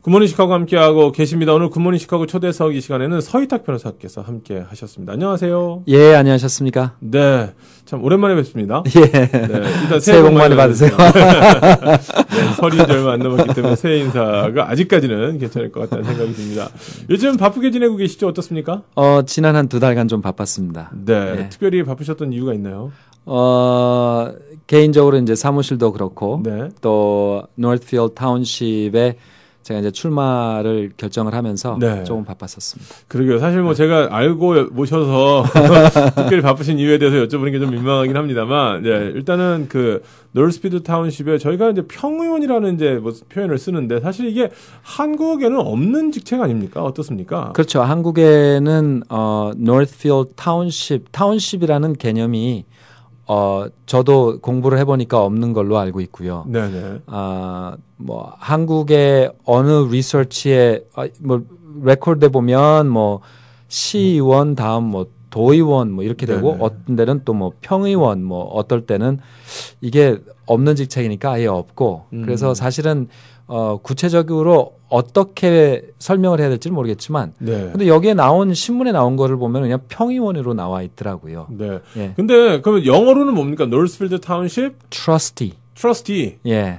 굿모닝 시카고 함께하고 계십니다. 오늘 굿모닝 시카고 초대석 이 시간에는 서희탁 변호사께서 함께 하셨습니다. 안녕하세요. 예, 안녕하셨습니까? 네, 참 오랜만에 뵙습니다. 예. 네, 일단 새해 복 많이 받으세요. 네, 설이 이제 얼마 안 남았기 때문에 새해 인사가 아직까지는 괜찮을 것 같다는 생각이 듭니다. 요즘 바쁘게 지내고 계시죠? 어떻습니까? 지난 한 2달간 좀 바빴습니다. 네, 네. 특별히 바쁘셨던 이유가 있나요? 개인적으로 이제 사무실도 그렇고, 네. 또, 노스필드 타운십에 제가 이제 출마를 결정을 하면서 네. 조금 바빴었습니다. 그러게요. 사실 뭐 제가 알고 모셔서 특별히 바쁘신 이유에 대해서 여쭤보는 게 좀 민망하긴 합니다만, 네, 일단은 그 노스필드 타운십에 저희가 이제 평의원이라는 이제 뭐 표현을 쓰는데 사실 이게 한국에는 없는 직책 아닙니까? 어떻습니까? 그렇죠. 한국에는 노스필드 타운십이라는 개념이 저도 공부를 해보니까 없는 걸로 알고 있고요. 네네. 뭐, 한국의 어느 리서치에, 뭐, 레코드에 보면 뭐, 시의원 다음 뭐, 도의원 뭐, 이렇게 되고, 네네. 어떤 데는 또 뭐, 평의원 뭐, 어떨 때는 이게 없는 직책이니까 아예 없고, 그래서 사실은, 구체적으로 어떻게 설명을 해야 될지는 모르겠지만, 네. 근데 여기에 나온, 신문에 나온 거를 보면 그냥 평의원으로 나와 있더라고요. 네. 예. 근데 그러면 영어로는 뭡니까? 노스필드 타운십 트러스티. 트러스티. 예.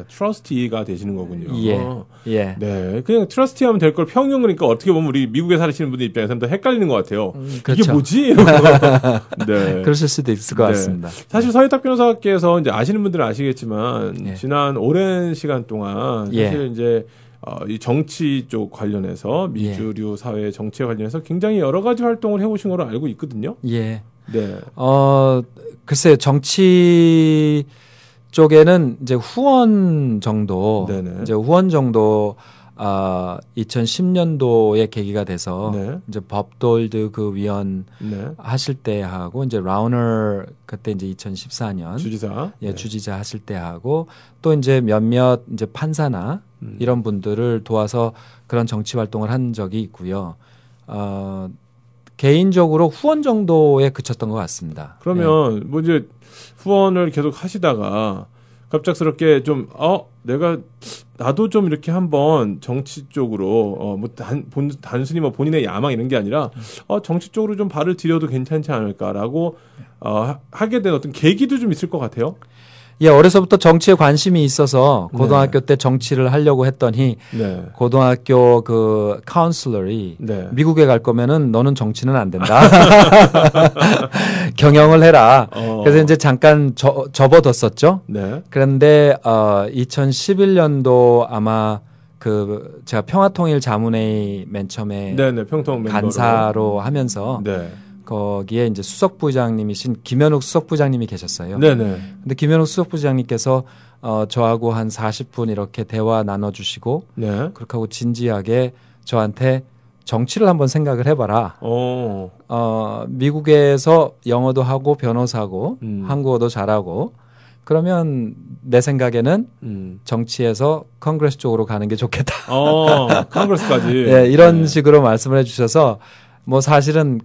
트러스티가 되시는 거군요. 예. 예. 네. 그냥 트러스티 하면 될 걸 평영 그러니까 어떻게 보면 우리 미국에 사시는 분들 입장에서는 더 헷갈리는 것 같아요. 그렇죠. 이게 뭐지? 네. 그러실 수도 있을 것 네. 같습니다. 사실 서희탁 변호사께서 이제 아시는 분들은 아시겠지만 예. 지난 오랜 시간 동안 예. 사실 이제 이 정치 쪽 관련해서 미주류 사회 정치에 관련해서 굉장히 여러 가지 활동을 해오신 걸로 알고 있거든요. 예. 네. 글쎄요, 정치 쪽에는 이제 후원 정도, 네네. 이제 후원 정도, 2010년도에 계기가 돼서, 네. 이제 법돌드 그 위원 네. 하실 때 하고, 이제 라우너 그때 이제 2014년. 주지사. 예, 네. 주지사 하실 때 하고, 또 이제 몇몇 이제 판사나 이런 분들을 도와서 그런 정치 활동을 한 적이 있고요. 개인적으로 후원 정도에 그쳤던 것 같습니다. 그러면 뭐 이제 후원을 계속 하시다가 갑작스럽게 좀 나도 좀 이렇게 한번 정치 쪽으로 뭐 단순히 뭐 본인의 야망 이런 게 아니라 정치 쪽으로 좀 발을 들여도 괜찮지 않을까라고 하게 된 어떤 계기도 좀 있을 것 같아요. 예, 어려서부터 정치에 관심이 있어서 고등학교 네. 때 정치를 하려고 했더니 네. 고등학교 그 카운슬러이 네. 미국에 갈 거면은 너는 정치는 안 된다. 경영을 해라. 그래서 이제 잠깐 접어뒀었죠. 네. 그런데 2011년도 아마 그 제가 평화통일 자문회의 맨 처음에 네네. 평통 멤버로. 간사로 하면서 네. 거기에 이제 수석부장님이신 김현욱 수석부장님이 계셨어요. 네네. 근데 김현욱 수석부장님께서 저하고 한 40분 이렇게 대화 나눠주시고 네. 그렇게 하고 진지하게 저한테 정치를 한번 생각을 해봐라. 미국에서 영어도 하고 변호사고 한국어도 잘하고 그러면 내 생각에는 정치에서 컨그레스 쪽으로 가는 게 좋겠다. 컨그레스까지. 예, 이런 식으로 말씀을 해주셔서 뭐 사실은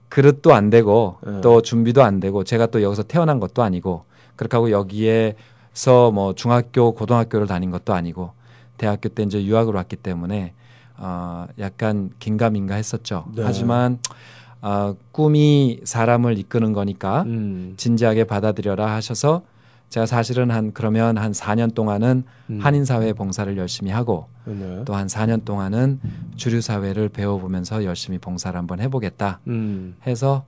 그릇도 안 되고 또 준비도 안 되고 제가 또 여기서 태어난 것도 아니고 그렇게 하고 여기에서 뭐 중학교 고등학교를 다닌 것도 아니고 대학교 때 이제 유학을 왔기 때문에 약간 긴가민가 했었죠. 네. 하지만 꿈이 사람을 이끄는 거니까 진지하게 받아들여라 하셔서 제가 사실은 그러면 한 4년 동안은 한인사회 봉사를 열심히 하고 네. 또 한 4년 동안은 주류사회를 배워보면서 열심히 봉사를 한번 해보겠다 해서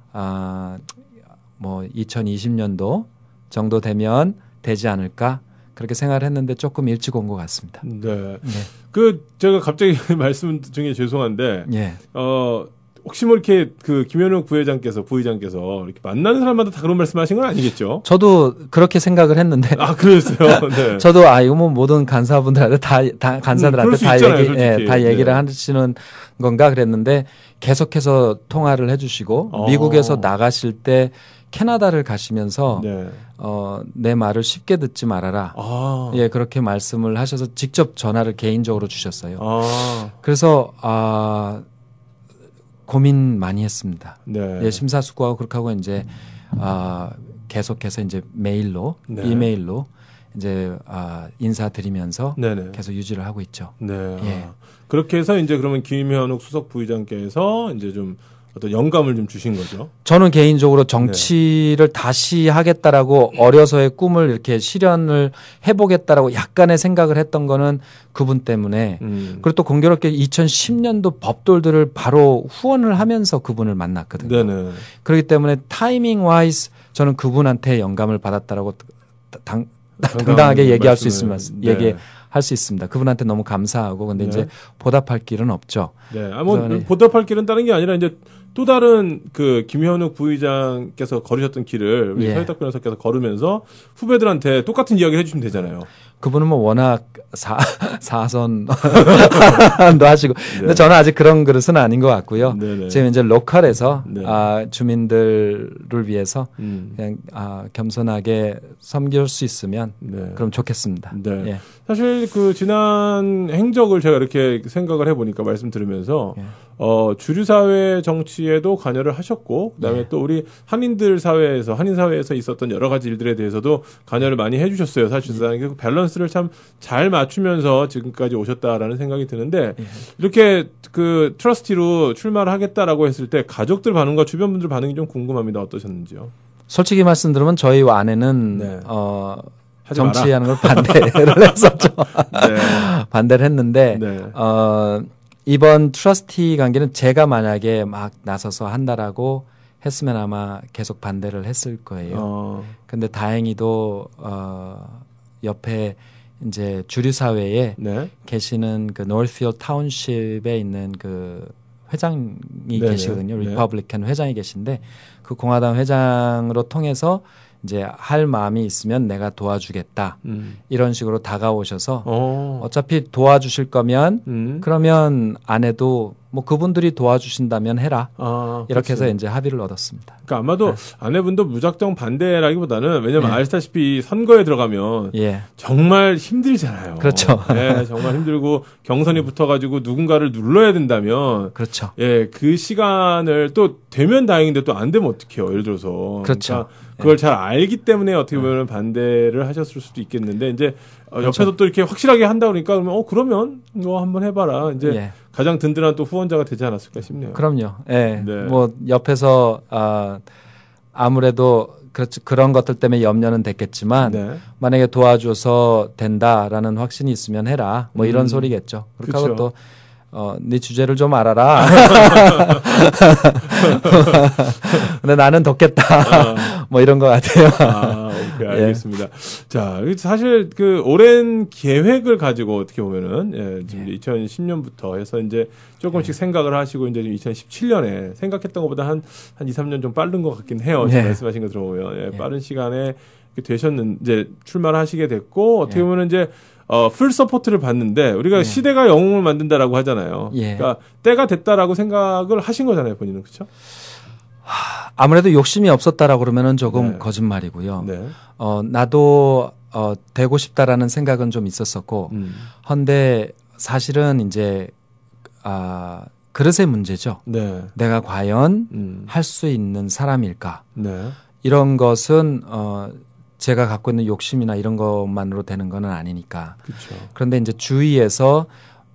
뭐 2020년도 정도 되면 되지 않을까 그렇게 생각을 했는데 조금 일찍 온 것 같습니다. 네. 네. 제가 갑자기 말씀 중에 죄송한데 예. 혹시 뭐 이렇게 김현욱 부회장께서 이렇게 만나는 사람마다 다 그런 말씀하신 건 아니겠죠? 저도 그렇게 생각을 했는데. 그랬어요. 네. 저도 이거 뭐 모든 간사분들한테 다 간사들한테 다 얘기를 하시는 건가 그랬는데 계속해서 통화를 해주시고 미국에서 나가실 때 캐나다를 가시면서 네. 내 말을 쉽게 듣지 말아라. 예, 그렇게 말씀을 하셔서 직접 전화를 개인적으로 주셨어요. 그래서 고민 많이 했습니다. 네. 예, 심사숙고하고 그렇게 하고 이제 계속해서 이제 메일로 네. 이메일로 이제 인사드리면서 네네. 계속 유지를 하고 있죠. 네. 예. 그렇게 해서 이제 그러면 김현욱 수석 부의장께서 이제 좀 어떤 영감을 좀 주신 거죠. 저는 개인적으로 정치를 다시 하겠다라고 어려서의 꿈을 이렇게 실현을 해보겠다라고 약간의 생각을 했던 거는 그분 때문에 그리고 또 공교롭게 2010년도 법돌들을 바로 후원을 하면서 그분을 만났거든요. 네네. 그렇기 때문에 타이밍 와이즈 저는 그분한테 영감을 받았다라고 당당하게 얘기할 수 있습니다. 네. 얘기할 수 있습니다. 그분한테 너무 감사하고 근데 네. 이제 보답할 길은 없죠. 네. 보답할 길은 다른 게 아니라 이제 또 다른 그 김현욱 부의장께서 걸으셨던 길을 우리 서희탁 변호사께서 걸으면서 후배들한테 똑같은 이야기를 해주시면 되잖아요. 그분은 뭐 워낙 사선도 하시고 근데 저는 아직 그런 그릇은 아닌 것 같고요. 네네. 지금 이제 로컬에서 네. 주민들을 위해서 그냥 겸손하게 섬길 수 있으면 그럼 좋겠습니다. 네. 예. 사실 그 지난 행적을 제가 이렇게 생각을 해보니까 말씀 들으면서 주류 사회 정치에도 관여를 하셨고 그다음에 또 우리 한인 사회에서 있었던 여러 가지 일들에 대해서도 관여를 많이 해주셨어요. 사실상 그 밸런스를 참 잘 맞추면서 지금까지 오셨다라는 생각이 드는데 이렇게 그 트러스티로 출마를 하겠다라고 했을 때 가족들 반응과 주변 분들 반응이 좀 궁금합니다. 어떠셨는지요? 솔직히 말씀드리면 저희 아내는 네. 정치하는 걸 반대를 했었죠. 네. 반대를 했는데 네. 이번 트러스티 관계는 제가 만약에 막 나서서 한다라고 했으면 아마 계속 반대를 했을 거예요. 근데 다행히도 옆에 이제 주류 사회에 네. 계시는 그 노스필드 타운십에 있는 그 회장이 네네. 계시거든요. 리퍼블리칸 회장이 계신데 그 공화당 회장으로 통해서 이제 할 마음이 있으면 내가 도와주겠다. 이런 식으로 다가오셔서 어차피 도와주실 거면 그러면 아내도 뭐 그분들이 도와주신다면 해라. 이렇게 해서 이제 합의를 얻었습니다. 그러니까 아마도 아내분도 무작정 반대라기보다는 왜냐면 알다시피 선거에 들어가면 정말 힘들잖아요. 그렇죠. 네, 정말 힘들고 경선이 붙어가지고 누군가를 눌러야 된다면 그렇죠. 예, 그 시간을 또 되면 다행인데 또 안 되면 어떡해요. 예를 들어서. 그렇죠. 그러니까 그걸 잘 알기 때문에 어떻게 보면 반대를 하셨을 수도 있겠는데 이제 옆에서 또 이렇게 확실하게 한다 그러니까 그러면 뭐 한번 해봐라. 이제 가장 든든한 또 후원자가 되지 않았을까 싶네요. 그럼요. 예. 네. 뭐 옆에서 아무래도 그런 것들 때문에 염려는 됐겠지만 만약에 도와줘서 된다라는 확신이 있으면 해라. 뭐 이런 소리겠죠. 그렇게 하고 또 네 주제를 좀 알아라. 근데 나는 돕겠다. 뭐 이런 것 같아요. 오케이, 알겠습니다. 자, 사실 그 오랜 계획을 가지고 어떻게 보면은 지금 2010년부터 해서 이제 조금씩 생각을 하시고 이제 2017년에 생각했던 것보다 한 2, 3년 좀 빠른 것 같긴 해요. 지금 말씀하신 거 들어보면 빠른 시간에 이제 출마를 하시게 됐고 어떻게 보면 이제 풀 서포트를 받는데 우리가 시대가 영웅을 만든다라고 하잖아요. 그러니까 때가 됐다라고 생각을 하신 거잖아요, 본인은. 그렇죠? 아무래도 욕심이 없었다라고 그러면은 조금 거짓말이고요. 나도 되고 싶다라는 생각은 좀 있었었고 헌데 사실은 이제 그릇의 문제죠. 내가 과연 할 수 있는 사람일까? 이런 것은 제가 갖고 있는 욕심이나 이런 것만으로 되는 건 아니니까. 그쵸. 그런데 이제 주위에서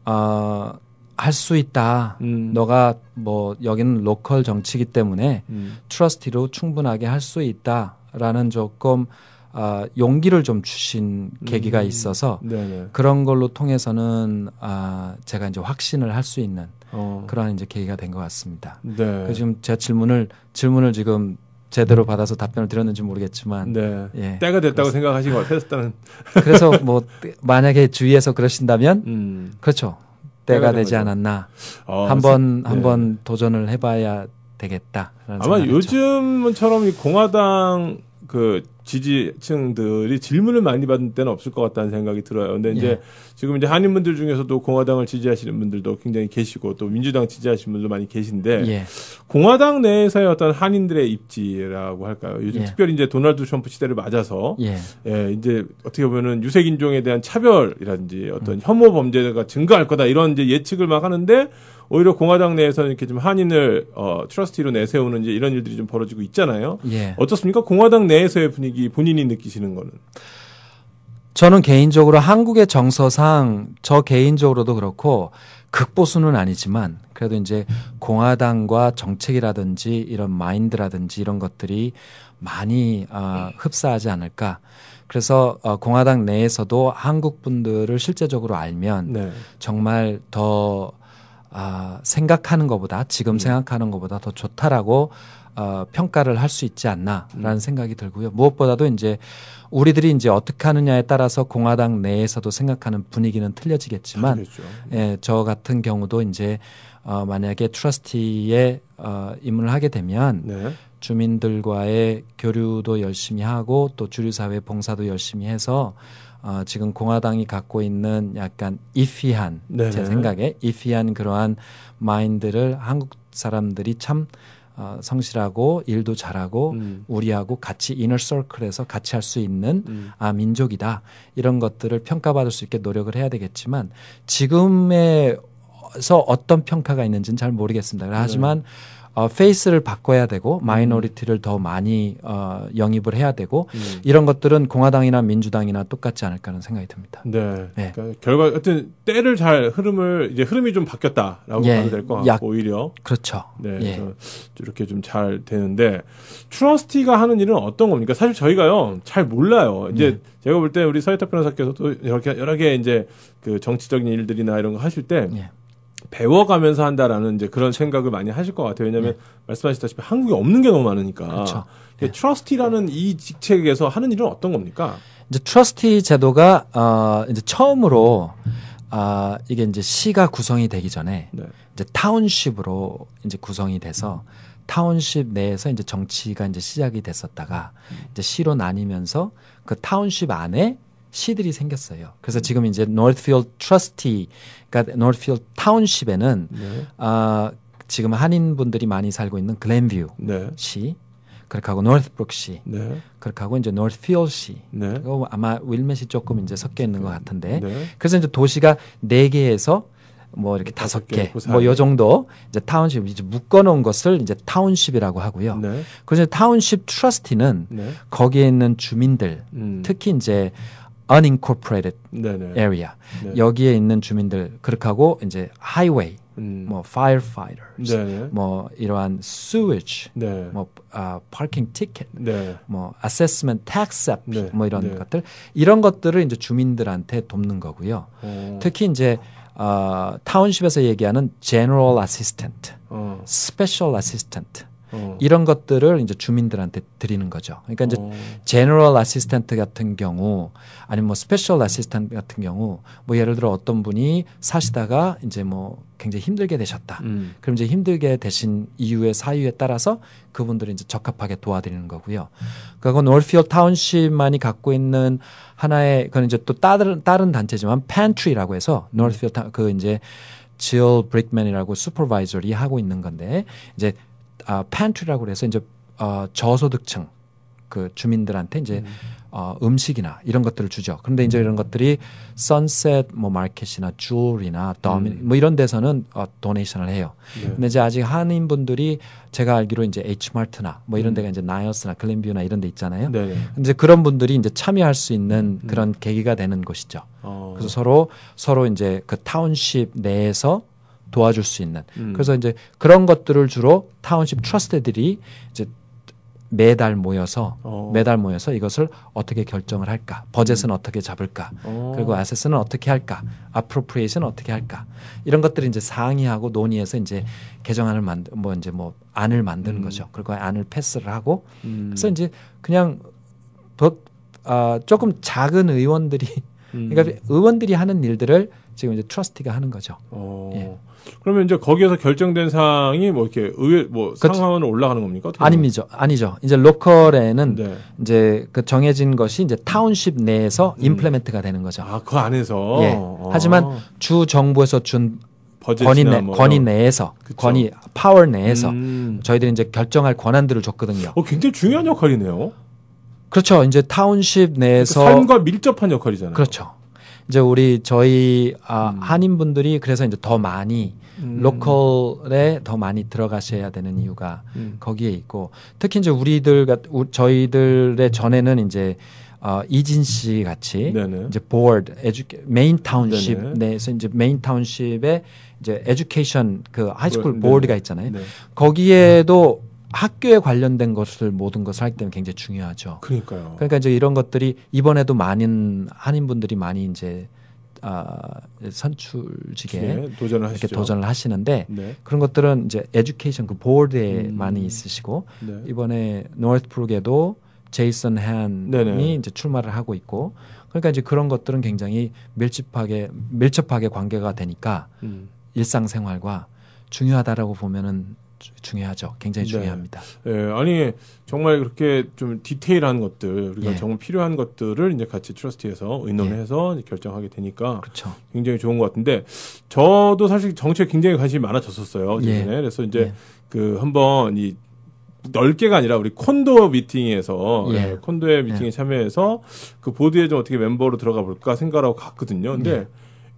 할 수 있다. 너가 뭐 여기는 로컬 정치이기 때문에 트러스티로 충분하게 할 수 있다라는 조금 용기를 좀 주신 계기가 있어서 그런 걸로 통해서는 제가 이제 확신을 할 수 있는 그런 이제 계기가 된 것 같습니다. 그 지금 제 질문을 지금 제대로 받아서 답변을 드렸는지 모르겠지만 때가 됐다고 생각하신 것 같았다는. 그래서 뭐 만약에 주위에서 그러신다면 그렇죠. 때가 되지 않았나. 한번 도전을 해봐야 되겠다. 아마 요즘처럼 이 공화당 그 지지층들이 질문을 많이 받는 때는 없을 것 같다는 생각이 들어요. 근데 이제 지금 이제 한인분들 중에서도 공화당을 지지하시는 분들도 굉장히 계시고 또 민주당 지지하시는 분들도 많이 계신데 공화당 내에서의 어떤 한인들의 입지라고 할까요? 요즘 특별히 이제 도널드 트럼프 시대를 맞아서 이제 어떻게 보면은 유색인종에 대한 차별이라든지 어떤 혐오 범죄가 증가할 거다 이런 이제 예측을 막 하는데 오히려 공화당 내에서는 이렇게 좀 한인을 트러스티로 내세우는 이제 이런 일들이 좀 벌어지고 있잖아요. 어떻습니까? 공화당 내에서의 분위기 본인이 느끼시는 거는? 저는 개인적으로 한국의 정서상 저 개인적으로도 그렇고 극보수는 아니지만 그래도 이제 공화당과 정책이라든지 이런 마인드라든지 이런 것들이 많이 흡사하지 않을까. 그래서 공화당 내에서도 한국 분들을 실제적으로 알면 네. 정말 더 생각하는 것보다 지금 생각하는 것보다 더 좋다라고 평가를 할 수 있지 않나라는 생각이 들고요. 무엇보다도 이제 우리들이 이제 어떻게 하느냐에 따라서 공화당 내에서도 생각하는 분위기는 틀려지겠지만, 예, 저 같은 경우도 이제 만약에 트러스티에 입문을 하게 되면 네. 주민들과의 교류도 열심히 하고 또 주류사회 봉사도 열심히 해서 지금 공화당이 갖고 있는 약간 이피한 네네. 제 생각에 이피한 그러한 마인드를 한국 사람들이 참 성실하고 일도 잘하고 우리하고 같이 이너 서클에서 같이 할 수 있는 민족이다. 이런 것들을 평가받을 수 있게 노력을 해야 되겠지만 지금에서 어떤 평가가 있는지는 잘 모르겠습니다. 하지만 페이스를 바꿔야 되고 마이너리티를 더 많이 영입을 해야 되고 이런 것들은 공화당이나 민주당이나 똑같지 않을까 하는 생각이 듭니다. 네. 네. 그러니까 결과 어쨌든 때를 잘 흐름이 좀 바뀌었다라고 예. 봐도 될 것 같고 오히려 그렇죠. 네. 예. 그래서 이렇게 좀 잘 되는데 트러스티가 하는 일은 어떤 겁니까? 사실 저희가요 잘 몰라요. 이제 제가 볼 때 우리 서혜탁 변호사께서도 이렇게 여러 개 이제 그 정치적인 일들이나 이런 거 하실 때 예. 배워가면서 한다라는 이제 그런 생각을 많이 하실 것 같아요. 왜냐하면 말씀하셨다시피 한국에 없는 게 너무 많으니까. 그렇죠. 트러스티라는 이 직책에서 하는 일은 어떤 겁니까? 이제 트러스티 제도가 이제 처음으로 이게 이제 시가 구성이 되기 전에 네. 이제 타운십으로 이제 구성이 돼서 타운십 내에서 이제 정치가 이제 시작이 됐었다가 이제 시로 나뉘면서 그 타운십 안에 시들이 생겼어요. 그래서 지금 이제 노스필드 트러스티, 그러니까 노스필드 타운십에는 네. 지금 한인분들이 많이 살고 있는 글렌뷰 네. 시, 그렇게 하고 노스브룩 시, 네. 그렇게 하고 이제 노스필드 시, 네. 그리고 아마 윌맷이 조금 이제 섞여 있는 것 같은데, 네. 그래서 이제 도시가 4개에서 뭐 이렇게 5개, 그 뭐 요 정도 이제 타운십 이제 묶어놓은 것을 이제 타운십이라고 하고요. 네. 그래서 타운십 트러스티는 네. 거기에 있는 주민들, 특히 이제 unincorporated 네네. area 네. 여기에 있는 주민들 그렇게 하고 이제 highway, 뭐 firefighters, 네네. 뭐 이러한 sewage, 네. 뭐 parking ticket, 네. 뭐 assessment tax app, 네. 뭐 이런 네. 것들 이런 것들을 이제 주민들한테 돕는 거고요. 특히 이제 타운십에서 얘기하는 general assistant, special assistant 이런 것들을 이제 주민들한테 드리는 거죠. 그러니까 이제 제너럴 어시스턴트 같은 경우 아니면 뭐 스페셜 어시스턴트 같은 경우 뭐 예를 들어 어떤 분이 사시다가 이제 뭐 굉장히 힘들게 되셨다. 그럼 이제 힘들게 되신 이유의 사유에 따라서 그분들을 이제 적합하게 도와드리는 거고요. 그리고 노스필드 타운십만이 갖고 있는 하나의 그건 이제 또 다른 단체지만 pantry라고 해서 노스필드 그 이제 질 브릭맨이라고 슈퍼바이저리 하고 있는 건데 이제 pantry라고 그래서 이제 저소득층 그 주민들한테 이제 음식이나 이런 것들을 주죠. 그런데 이제 이런 것들이 선셋 뭐 마켓이나 줄이나 뭐 이런 데서는 도네이션을 해요. 네. 근데 이제 아직 한인 분들이 제가 알기로 이제 H마트나 뭐 이런 데가 이제 나이어스나 글렌뷰나 이런 데 있잖아요. 네. 이제 그런 분들이 이제 참여할 수 있는 그런 계기가 되는 곳이죠. 그래서 서로 이제 그 타운십 내에서 도와줄 수 있는. 그래서 이제 그런 것들을 주로 타운십 트러스트들이 이제 매달 모여서 이것을 어떻게 결정을 할까, 버젯은 어떻게 잡을까, 그리고 아세스는 어떻게 할까, 아프로프리에이션은 어떻게 할까, 이런 것들을 이제 상의하고 논의해서 이제 개정안을 안을 만드는 거죠. 그리고 안을 패스를 하고, 그래서 이제 그냥 조금 작은 의원들이, 그러니까 의원들이 하는 일들을 지금 이제 트러스티가 하는 거죠. 예. 그러면 이제 거기에서 결정된 사항이 뭐 이렇게 의회 뭐 상하원으로 올라가는 겁니까? 아니죠. 이제 로컬에는 네. 이제 그 정해진 것이 이제 타운십 내에서 임플리멘트가 되는 거죠. 그 안에서. 예. 하지만 주 정부에서 준 권위 내에서 파워 내에서 저희들이 이제 결정할 권한들을 줬거든요. 굉장히 중요한 역할이네요. 그렇죠. 이제 타운십 내에서 삶과 밀접한 역할이잖아요. 그렇죠. 이제 저희 한인분들이 그래서 이제 더 많이 로컬에 더 많이 들어가셔야 되는 이유가 거기에 있고, 특히 이제 저희들의 전에는 이제 이진 씨 같이 네네. 이제 보ard, 메인 타운십 네네. 내에서 이제 메인 타운십에 이제 에듀케이션 그 하이스쿨 네네. 보드가 있잖아요. 네. 거기에도 학교에 관련된 것을 모든 것을 하기 때문에 굉장히 중요하죠. 그러니까요. 그러니까 이제 이런 것들이 이번에도 많은 한인분들이 많이 이제 선출직에 도전을 이렇게 하시죠. 도전을 하시는데 네. 그런 것들은 이제 에듀케이션 그 보드에 많이 있으시고 네. 이번에 노스브룩에도 제이슨 네네. 헨이 이제 출마를 하고 있고 그러니까 이제 그런 것들은 굉장히 밀접하게 관계가 되니까 일상생활과 중요하다라고 보면은 중요하죠. 굉장히 중요합니다. 예, 아니 정말 그렇게 좀 디테일한 것들 우리가 예. 정말 필요한 것들을 이제 같이 트러스티에서 의논해서 이제 결정하게 되니까 그렇죠. 굉장히 좋은 것 같은데 저도 사실 정치에 굉장히 관심이 많아졌었어요. 예. 최근에 그래서 이제 그 한번 이 넓게가 아니라 우리 콘도 미팅에서 예. 콘도의 미팅에 참여해서 그 보드에 좀 어떻게 멤버로 들어가 볼까 생각하고 갔거든요. 근데 예.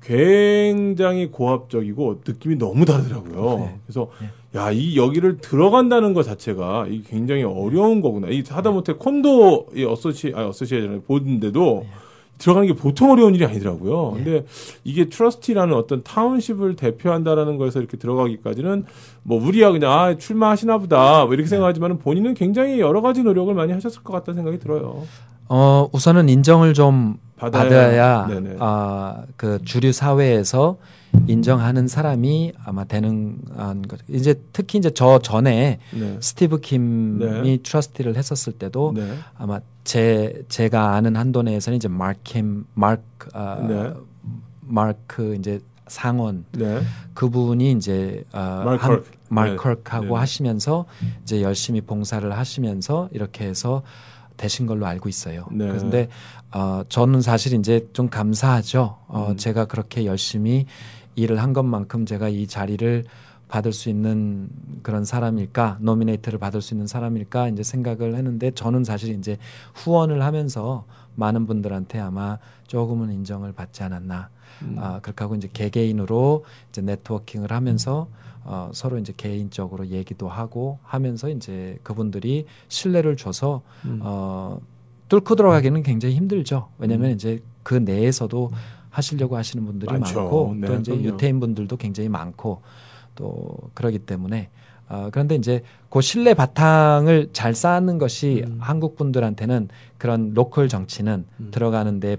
굉장히 고압적이고 느낌이 너무 다르더라고요. 네. 그래서 네. 야, 이 여기를 들어간다는 것 자체가 이게 굉장히 어려운 거구나. 이 하다못해 콘도 이 어소시에이션 보드인데도 네. 들어가는 게 보통 어려운 일이 아니더라고요. 네. 근데 이게 트러스티라는 어떤 타운십을 대표한다라는 거에서 이렇게 들어가기까지는 뭐 우리야 그냥 출마하시나 보다 뭐 이렇게 생각하지만 본인은 굉장히 여러 가지 노력을 많이 하셨을 것 같다는 생각이 들어요. 우선은 인정을 좀 받아야 네네. 그 주류 사회에서 인정하는 사람이 아마 되는 거죠. 이제 특히 이제 저 전에 네. 스티브 킴이 네. 트러스티를 했었을 때도 네. 아마 제가 아는 한도 내에서는 이제 마크 이제 상원 네. 그분이 이제 마크 컬크하고 네. 하시면서 이제 열심히 봉사를 하시면서 이렇게 해서 되신 걸로 알고 있어요. 네. 그런데 저는 사실 이제 좀 감사하죠. 제가 그렇게 열심히 일을 한 것만큼 제가 이 자리를 받을 수 있는 그런 사람일까, 노미네이트를 받을 수 있는 사람일까 이제 생각을 했는데 저는 사실 이제 후원을 하면서 많은 분들한테 아마 조금은 인정을 받지 않았나. 그렇게 하고 이제 개개인으로 이제 네트워킹을 하면서 서로 이제 개인적으로 얘기도 하고 하면서 이제 그분들이 신뢰를 줘서 뚫고 들어가기는 굉장히 힘들죠. 왜냐하면 이제 그 내에서도 하시려고 하시는 분들이 많죠. 많고 네, 또 이제 그럼요. 유태인 분들도 굉장히 많고 또 그러기 때문에 그런데 이제 그 신뢰 바탕을 잘 쌓는 것이 한국 분들한테는 그런 로컬 정치는 들어가는데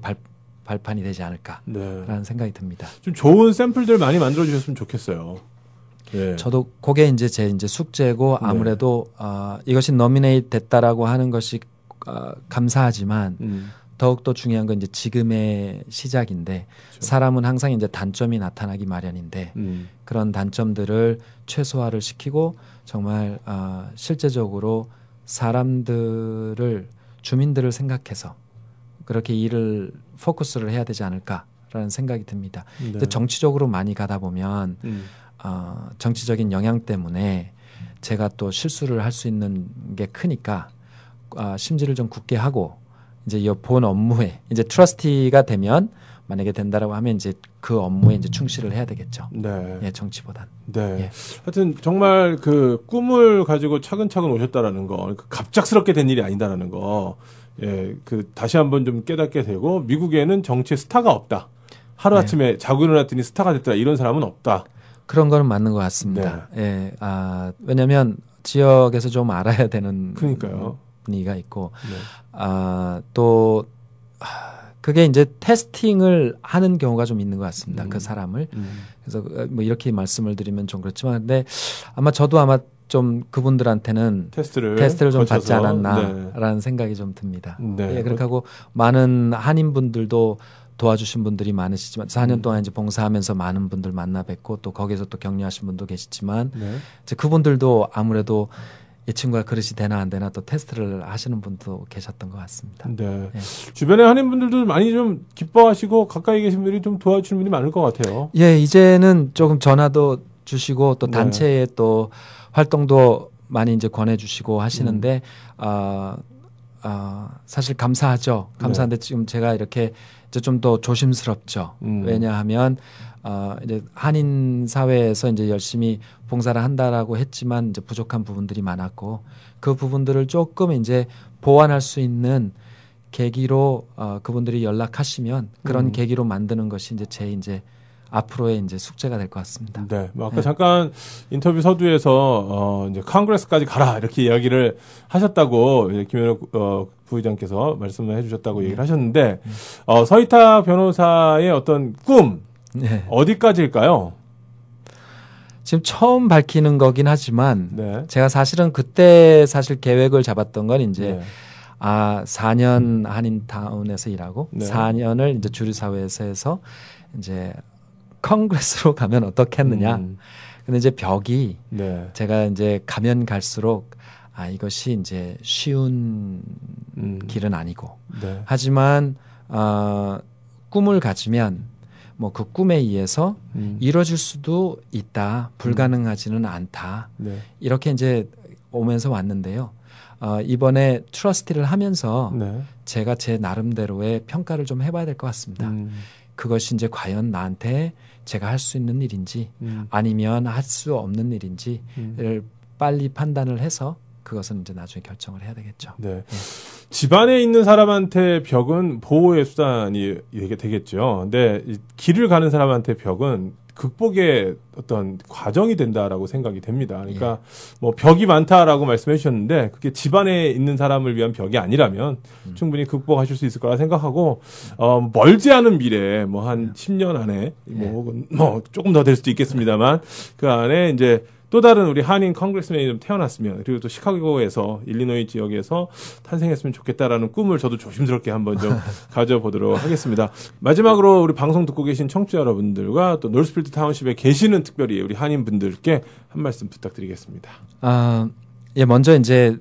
발판이 되지 않을까라는 네. 생각이 듭니다. 좀 좋은 샘플들 많이 만들어 주셨으면 좋겠어요. 네. 저도 그게 이제 제 이제 숙제고 아무래도 이것이 너미네이트 됐다라고 하는 것이 감사하지만 더욱더 중요한 건 이제 지금의 시작인데 그렇죠. 사람은 항상 이제 단점이 나타나기 마련인데 그런 단점들을 최소화를 시키고 정말 실제적으로 주민들을 생각해서 그렇게 일을 포커스를 해야 되지 않을까라는 생각이 듭니다. 네. 이제 정치적으로 많이 가다 보면 정치적인 영향 때문에 제가 또 실수를 할 수 있는 게 크니까 심지를 좀 굳게 하고 이제 이 본 업무에 이제 트러스티가 되면 만약에 된다라고 하면 이제 그 업무에 이제 충실을 해야 되겠죠. 네. 예, 정치보단. 네. 예. 하여튼 정말 그 꿈을 가지고 차근차근 오셨다라는 거, 갑작스럽게 된 일이 아니다라는 거, 예, 그 다시 한번 좀 깨닫게 되고 미국에는 정치에 스타가 없다. 하루 아침에 자고 일어났더니 스타가 됐다. 이런 사람은 없다. 그런 거는 맞는 것 같습니다. 예, 왜냐하면 지역에서 좀 알아야 되는 그러니까요. 분위기가 있고, 네. 또 그게 이제 테스팅을 하는 경우가 좀 있는 것 같습니다. 그 사람을. 그래서 뭐 이렇게 말씀을 드리면 좀 그렇지만, 근데 아마 저도 좀 그분들한테는 테스트를 좀 받지 않았나라는 생각이 좀 듭니다. 네. 예, 그렇게 하고 많은 한인분들도 도와주신 분들이 많으시지만 4년 동안 이제 봉사하면서 많은 분들 만나 뵙고 또 거기서 또 격려하신 분도 계시지만 네. 이제 그분들도 아무래도 이 친구가 그릇이 되나 안 되나 또 테스트를 하시는 분도 계셨던 것 같습니다. 네. 예. 주변에 한인분들도 많이 좀 기뻐하시고 가까이 계신 분들이 좀 도와주시는 분이 많을 것 같아요. 예, 이제는 조금 전화도 주시고 또 네. 단체의 또 활동도 많이 이제 권해주시고 하시는데 사실 감사하죠. 감사한데 지금 제가 이렇게 이제 좀 더 조심스럽죠. 왜냐하면 이제 한인 사회에서 이제 열심히 봉사를 한다라고 했지만 이제 부족한 부분들이 많았고 그 부분들을 조금 이제 보완할 수 있는 계기로 그분들이 연락하시면 그런 계기로 만드는 것이 이제 앞으로의 이제 숙제가 될 것 같습니다. 네. 뭐 아까 잠깐 인터뷰 서두에서 이제 컨그레스까지 가라 이렇게 이야기를 하셨다고 김현욱 부의장께서 말씀을 해주셨다고 얘기를 하셨는데 서희탁 변호사의 어떤 꿈 네. 어디까지일까요? 지금 처음 밝히는 거긴 하지만 네. 제가 사실은 그때 사실 계획을 잡았던 건 이제 네. 4년 한인타운에서 일하고 네. 4년을 이제 주류사회에서 해서 이제 컨그레스로 가면 어떻겠느냐. 근데 이제 벽이 네. 제가 이제 가면 갈수록 이것이 이제 쉬운 길은 아니고 네. 하지만 꿈을 가지면 뭐 그 꿈에 의해서 이루어질 수도 있다. 불가능하지는 않다. 네. 이렇게 이제 오면서 왔는데요. 이번에 트러스티를 하면서 네. 제가 제 나름대로의 평가를 좀 해봐야 될 것 같습니다. 그것이 이제 과연 나한테 제가 할 수 있는 일인지 아니면 할 수 없는 일인지를 빨리 판단을 해서 그것은 이제 나중에 결정을 해야 되겠죠. 네. 집안에 있는 사람한테 벽은 보호의 수단이 되겠죠. 근데 이 길을 가는 사람한테 벽은 극복의 어떤 과정이 된다라고 생각이 됩니다. 그러니까 뭐 벽이 많다라고 말씀해 주셨는데 그게 집안에 있는 사람을 위한 벽이 아니라면 충분히 극복하실 수 있을 거라 생각하고 멀지 않은 미래 뭐 한 10년 안에 뭐 조금 더 될 수도 있겠습니다만 그 안에 이제 또 다른 우리 한인 컨그레스맨이 좀 태어났으면 그리고 또 시카고에서 일리노이 지역에서 탄생했으면 좋겠다라는 꿈을 저도 조심스럽게 한번 좀 가져보도록 하겠습니다. 마지막으로 우리 방송 듣고 계신 청취자 여러분들과 또 노스필드 타운십에 계시는 특별히 우리 한인 분들께 한 말씀 부탁드리겠습니다. 먼저 이제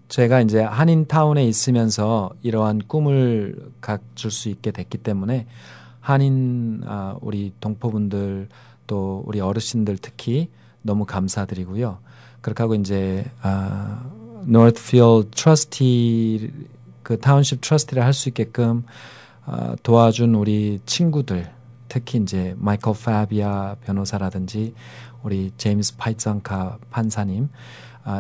제가 이제 한인 타운에 있으면서 이러한 꿈을 갖출 수 있게 됐기 때문에 한인 우리 동포분들 또 우리 어르신들 특히 너무 감사드리고요. 그렇게 하고 이제 노스필드 트러스티 그 타운십 트러스티를 할 수 있게끔 도와준 우리 친구들 특히 이제 마이클 파비아 변호사라든지 우리 제임스 파이츠앙카 판사님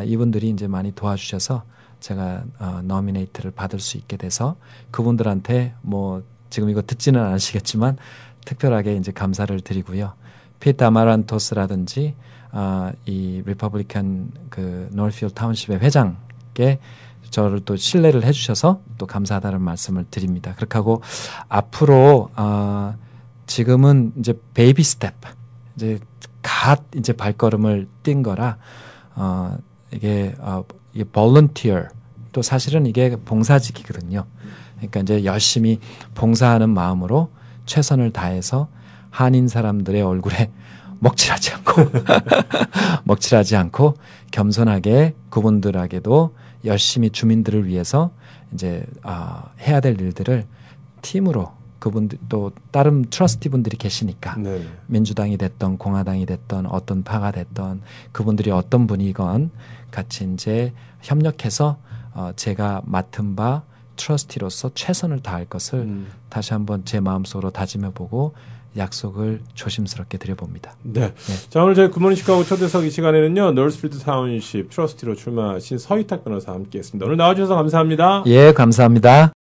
이분들이 이제 많이 도와주셔서 제가 너미네이트를 받을 수 있게 돼서 그분들한테 뭐 지금 이거 듣지는 않으시겠지만 특별하게 이제 감사를 드리고요. 피트 아마란토스라든지 이 리퍼블리칸 그 노스필드 타운십의 회장께 저를 또 신뢰를 해주셔서 또 감사하다는 말씀을 드립니다. 그렇게 하고 앞으로 지금은 이제 베이비 스텝 이제 이제 발걸음을 뛴 거라 이게 volunteer 또 사실은 이게 봉사직이거든요. 그러니까 이제 열심히 봉사하는 마음으로 최선을 다해서 한인 사람들의 얼굴에 먹칠하지 않고 겸손하게 그분들에게도 열심히 주민들을 위해서 이제 해야 될 일들을 팀으로 그분들 또 다른 트러스티 분들이 계시니까 네. 민주당이 됐던 공화당이 됐던 어떤 파가 됐던 그분들이 어떤 분이건 같이 이제 협력해서 제가 맡은 바 트러스티로서 최선을 다할 것을 다시 한번 제 마음속으로 다짐해보고 약속을 조심스럽게 드려봅니다. 네. 자, 오늘 저희 굿모닝 시카고 초대석 이 시간에는요, 노스필드 타운십 트러스티로 출마하신 서희탁 변호사와 함께했습니다. 오늘 나와주셔서 감사합니다. 예, 감사합니다.